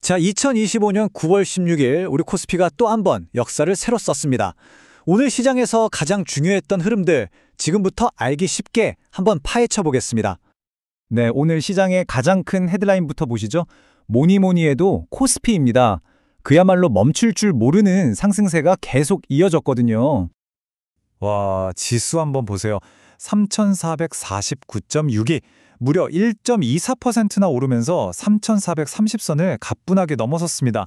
자, 2025년 9월 16일 우리 코스피가 또 한 번 역사를 새로 썼습니다. 오늘 시장에서 가장 중요했던 흐름들 지금부터 알기 쉽게 한번 파헤쳐 보겠습니다. 네, 오늘 시장의 가장 큰 헤드라인부터 보시죠. 뭐니 해도 코스피입니다. 그야말로 멈출 줄 모르는 상승세가 계속 이어졌거든요. 와, 지수 한번 보세요. 3,449.6이 무려 1.24%나 오르면서 3,430선을 가뿐하게 넘어섰습니다.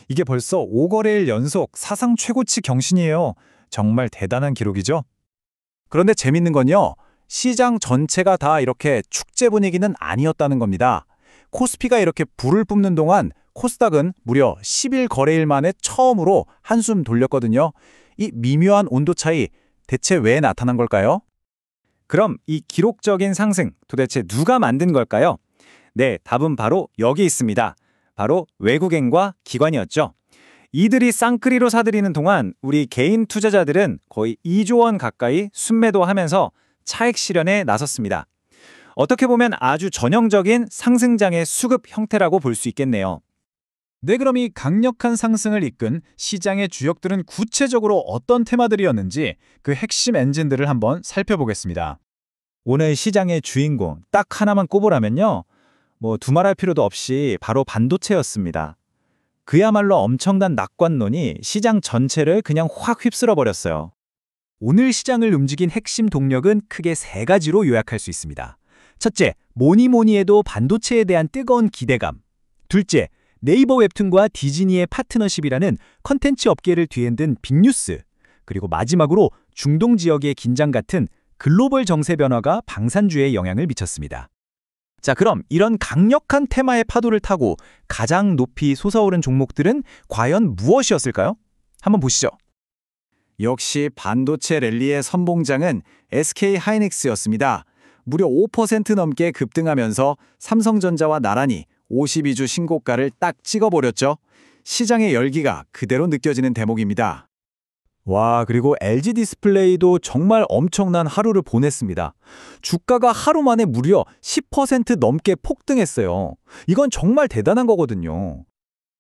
이게 벌써 5거래일 연속 사상 최고치 경신이에요. 정말 대단한 기록이죠? 그런데 재밌는 건요. 시장 전체가 다 이렇게 축제 분위기는 아니었다는 겁니다. 코스피가 이렇게 불을 뿜는 동안 코스닥은 무려 10일 거래일 만에 처음으로 한숨 돌렸거든요. 이 미묘한 온도 차이 대체 왜 나타난 걸까요? 그럼 이 기록적인 상승 도대체 누가 만든 걸까요? 네, 답은 바로 여기 있습니다. 바로 외국인과 기관이었죠. 이들이 쌍끌이로 사들이는 동안 우리 개인 투자자들은 거의 2조 원 가까이 순매도하면서 차익 실현에 나섰습니다. 어떻게 보면 아주 전형적인 상승장의 수급 형태라고 볼 수 있겠네요. 네, 그럼 이 강력한 상승을 이끈 시장의 주역들은 구체적으로 어떤 테마들이었는지 그 핵심 엔진들을 한번 살펴보겠습니다. 오늘 시장의 주인공 딱 하나만 꼽으라면요. 두말할 필요도 없이 바로 반도체였습니다. 그야말로 엄청난 낙관론이 시장 전체를 그냥 확 휩쓸어 버렸어요. 오늘 시장을 움직인 핵심 동력은 크게 세 가지로 요약할 수 있습니다. 첫째, 뭐니 해도 반도체에 대한 뜨거운 기대감. 둘째, 네이버 웹툰과 디즈니의 파트너십이라는 컨텐츠 업계를 뒤흔든 빅뉴스. 그리고 마지막으로 중동 지역의 긴장 같은 글로벌 정세 변화가 방산주에 영향을 미쳤습니다. 자, 그럼 이런 강력한 테마의 파도를 타고 가장 높이 솟아오른 종목들은 과연 무엇이었을까요? 한번 보시죠. 역시 반도체 랠리의 선봉장은 SK 하이닉스였습니다. 무려 5% 넘게 급등하면서 삼성전자와 나란히 52주 신고가를 딱 찍어버렸죠. 시장의 열기가 그대로 느껴지는 대목입니다. 와, 그리고 LG 디스플레이도 정말 엄청난 하루를 보냈습니다. 주가가 하루 만에 무려 10% 넘게 폭등했어요. 이건 정말 대단한 거거든요.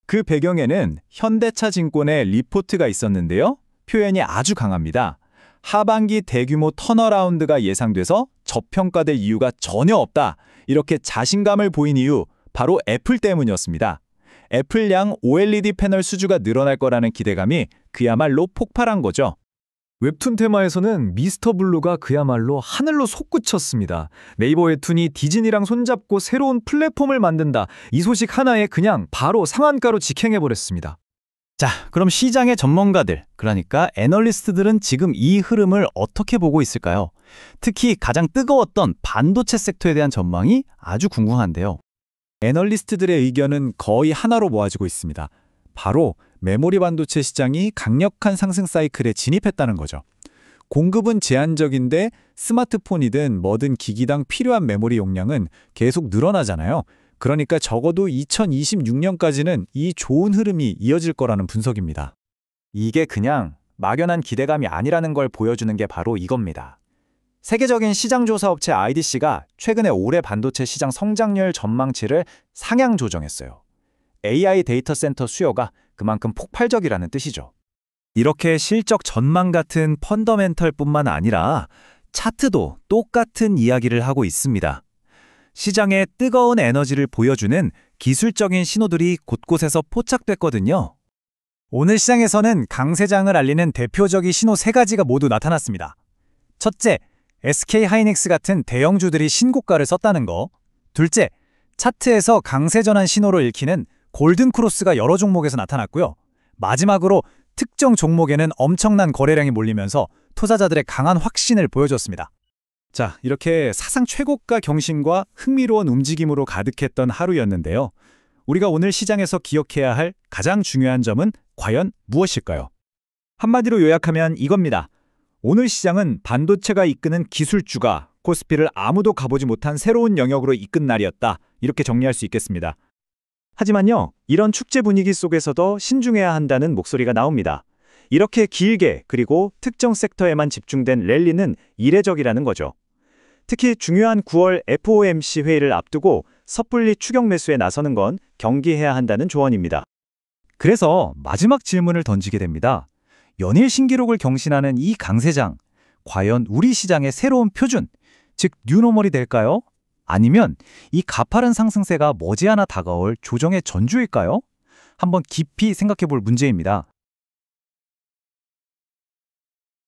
그 배경에는 현대차증권의 리포트가 있었는데요. 표현이 아주 강합니다. 하반기 대규모 턴어라운드가 예상돼서 저평가될 이유가 전혀 없다. 이렇게 자신감을 보인 이유, 바로 애플 때문이었습니다. 애플량 OLED 패널 수주가 늘어날 거라는 기대감이 그야말로 폭발한 거죠. 웹툰 테마에서는 미스터 블루가 그야말로 하늘로 솟구쳤습니다. 네이버 웹툰이 디즈니랑 손잡고 새로운 플랫폼을 만든다. 이 소식 하나에 그냥 바로 상한가로 직행해버렸습니다. 자, 그럼 시장의 전문가들, 그러니까 애널리스트들은 지금 이 흐름을 어떻게 보고 있을까요? 특히 가장 뜨거웠던 반도체 섹터에 대한 전망이 아주 궁금한데요. 애널리스트들의 의견은 거의 하나로 모아지고 있습니다. 바로 메모리 반도체 시장이 강력한 상승 사이클에 진입했다는 거죠. 공급은 제한적인데 스마트폰이든 뭐든 기기당 필요한 메모리 용량은 계속 늘어나잖아요. 그러니까 적어도 2026년까지는 이 좋은 흐름이 이어질 거라는 분석입니다. 이게 그냥 막연한 기대감이 아니라는 걸 보여주는 게 바로 이겁니다. 세계적인 시장조사 업체 IDC가 최근에 올해 반도체 시장 성장률 전망치를 상향 조정했어요. AI 데이터 센터 수요가 그만큼 폭발적이라는 뜻이죠. 이렇게 실적 전망 같은 펀더멘털뿐만 아니라 차트도 똑같은 이야기를 하고 있습니다. 시장의 뜨거운 에너지를 보여주는 기술적인 신호들이 곳곳에서 포착됐거든요. 오늘 시장에서는 강세장을 알리는 대표적인 신호 세 가지가 모두 나타났습니다. 첫째, SK 하이닉스 같은 대형주들이 신고가를 썼다는 거. 둘째, 차트에서 강세 전환 신호를 읽히는 골든 크로스가 여러 종목에서 나타났고요. 마지막으로 특정 종목에는 엄청난 거래량이 몰리면서 투자자들의 강한 확신을 보여줬습니다. 자, 이렇게 사상 최고가 경신과 흥미로운 움직임으로 가득했던 하루였는데요. 우리가 오늘 시장에서 기억해야 할 가장 중요한 점은 과연 무엇일까요? 한마디로 요약하면 이겁니다. 오늘 시장은 반도체가 이끄는 기술주가 코스피를 아무도 가보지 못한 새로운 영역으로 이끈 날이었다. 이렇게 정리할 수 있겠습니다. 하지만요, 이런 축제 분위기 속에서도 신중해야 한다는 목소리가 나옵니다. 이렇게 길게 그리고 특정 섹터에만 집중된 랠리는 이례적이라는 거죠. 특히 중요한 9월 FOMC 회의를 앞두고 섣불리 추격 매수에 나서는 건 경계해야 한다는 조언입니다. 그래서 마지막 질문을 던지게 됩니다. 연일 신기록을 경신하는 이 강세장, 과연 우리 시장의 새로운 표준, 즉 뉴노멀이 될까요? 아니면 이 가파른 상승세가 머지않아 다가올 조정의 전주일까요? 한번 깊이 생각해 볼 문제입니다.